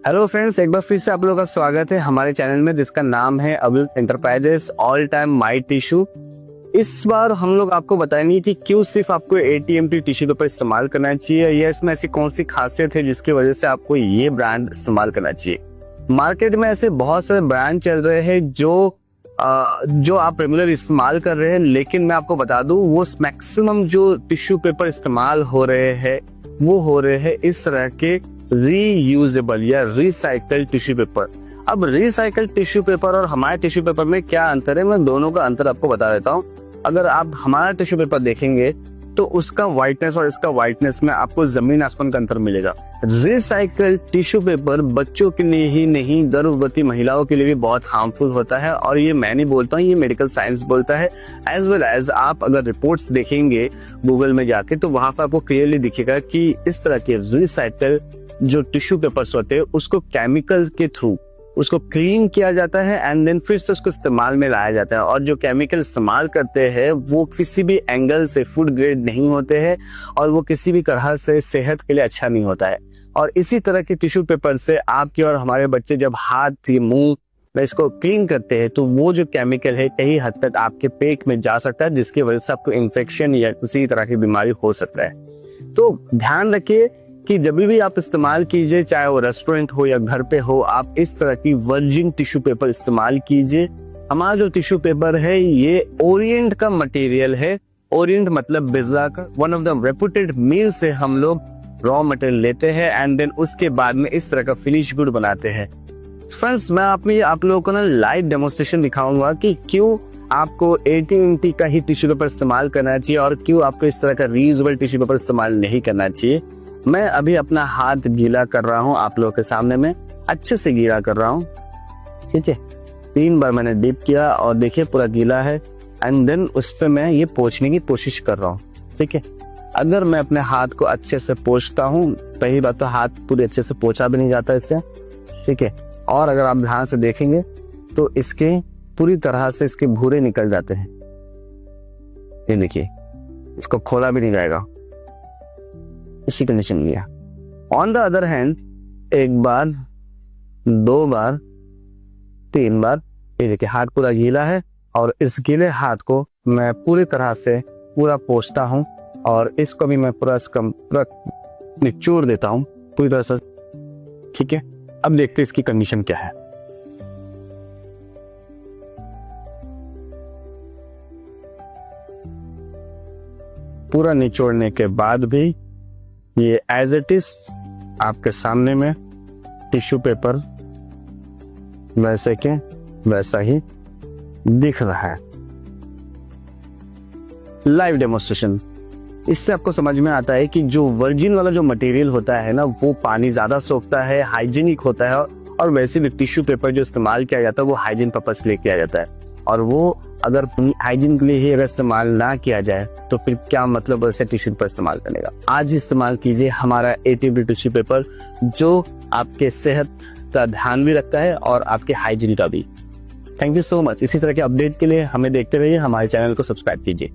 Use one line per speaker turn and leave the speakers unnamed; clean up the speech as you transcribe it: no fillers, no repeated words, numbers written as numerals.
Hello friends, एक बार फिर से आप लोगों का स्वागत है हमारे चैनल में जिसका नाम है अविल enterprises all time my tissue. इस बार हम लोग आपको बताएंगे कि क्यों सिर्फ आपको ATMT टिश्यू पेपर इस्तेमाल करना चाहिए या इसमें ऐसी कौन सी खासियत है जिसकी वजह से आपको ये ब्रांड इस्तेमाल करना चाहिए। मार्केट में ऐसे बहुत सारे ब्रांड चल रहे हैं जो आप रेगुलर इस्तेमाल कर रहे हैं, लेकिन मैं आपको बता दूं वो मैक्सिमम जो टिश्यू पेपर इस्तेमाल हो रहे हैं वो हो रहे हैं इस तरह के रीयूजेबल या रिसाइकल टिश्यू पेपर। अब रिसाइकल टिश्यू पेपर और हमारे टिश्यू पेपर में क्या अंतर है, मैं दोनों का अंतर आपको बता देता हूँ। अगर आप हमारा टिश्यू पेपर देखेंगे तो उसका व्हाइटनेस और इसका व्हाइटनेस में आपको जमीन आसमान का अंतर मिलेगा। रिसाइकल टिश्यू पेपर बच्चों के लिए ही नहीं, गर्भवती महिलाओं के लिए भी बहुत हार्मफुल होता है और ये मैं नहीं बोलता हूँ, ये मेडिकल साइंस बोलता है। एज वेल एज आप अगर रिपोर्ट्स देखेंगे गूगल में जाके तो वहां पर आपको क्लियरली दिखेगा कि इस तरह के रिसाइकल जो टिश्यू पेपर्स होते हैं उसको केमिकल के थ्रू उसको क्लीन किया जाता है एंड देन फिर से उसको इस्तेमाल में लाया जाता है। और जो केमिकल इस्तेमाल करते हैं वो किसी भी एंगल से फूड ग्रेड नहीं होते हैं और वो किसी भी तरह से सेहत के लिए अच्छा नहीं होता है। और इसी तरह के टिश्यू पेपर से आपके और हमारे बच्चे जब हाथ मुंह में इसको क्लीन करते हैं तो वो जो केमिकल है कई हद तक आपके पेट में जा सकता है, जिसकी वजह से आपको इन्फेक्शन या किसी तरह की बीमारी हो सकता है। तो ध्यान रखिए कि जब भी आप इस्तेमाल कीजिए, चाहे वो रेस्टोरेंट हो या घर पे हो, आप इस तरह की वर्जिन टिश्यू पेपर इस्तेमाल कीजिए। हमारा जो टिश्यू पेपर है ये ओरिएंट का मटेरियल है। ओरिएंट मतलब बिज़ा का वन ऑफ द रेपुटेड मिल से हम लोग रॉ मटेरियल लेते हैं एंड देन उसके बाद में इस तरह का फिनिश गुड बनाते हैं। फ्रेंड्स, मैं आप लोगों को ना लाइव डेमोन्स्ट्रेशन दिखाऊंगा कि क्यों आपको ATMT का ही टिश्यू पेपर इस्तेमाल करना चाहिए और क्यों आपको इस तरह का रीयूजेबल टिश्यू पेपर इस्तेमाल नहीं करना चाहिए। मैं अभी अपना हाथ गीला कर रहा हूँ आप लोगों के सामने में, अच्छे से गीला कर रहा हूँ, ठीक है। 3 बार मैंने डिप किया और देखिए पूरा गीला है एंड देन उस पर मैं ये पोंछने की कोशिश कर रहा हूँ, ठीक है। अगर मैं अपने हाथ को अच्छे से पोंछता हूँ, पहली बात तो हाथ पूरी अच्छे से पोंछा भी नहीं जाता इससे, ठीक है। और अगर आप ध्यान से देखेंगे तो इसके पूरी तरह से इसके भूरे निकल जाते हैं। ये देखिए, इसको खोला भी नहीं जाएगा, इसी कंडीशन में लिया। ऑन द अदर हैंड, 1 बार 2 बार 3 बार, ये देखिए हाथ पूरा गीला है और इस गीले हाथ को मैं पूरी तरह से पूरा पोंछता हूँ और इसको भी मैं पूरा निचोड़ देता हूँ पूरी तरह से, ठीक है। अब देखते हैं इसकी कंडीशन क्या है। पूरा निचोड़ने के बाद भी ये एज इट इज आपके सामने में टिश्यू पेपर वैसे के वैसा ही दिख रहा है। लाइव डेमोन्स्ट्रेशन, इससे आपको समझ में आता है कि जो वर्जिन वाला जो मटेरियल होता है ना वो पानी ज्यादा सोखता है, हाइजीनिक होता है और वैसे भी टिश्यू पेपर जो इस्तेमाल किया जाता है वो हाइजीन पर्पस के लिए किया जाता है। और वो अगर हाइजीन के लिए ही अगर इस्तेमाल ना किया जाए तो फिर क्या मतलब वैसे टिश्यू पेपर इस्तेमाल करने का। आज इस्तेमाल कीजिए हमारा ATMT टिश्यू पेपर जो आपके सेहत का ध्यान भी रखता है और आपके हाइजीन का भी। Thank you so much. इसी तरह के अपडेट के लिए हमें देखते रहिए, हमारे चैनल को सब्सक्राइब कीजिए।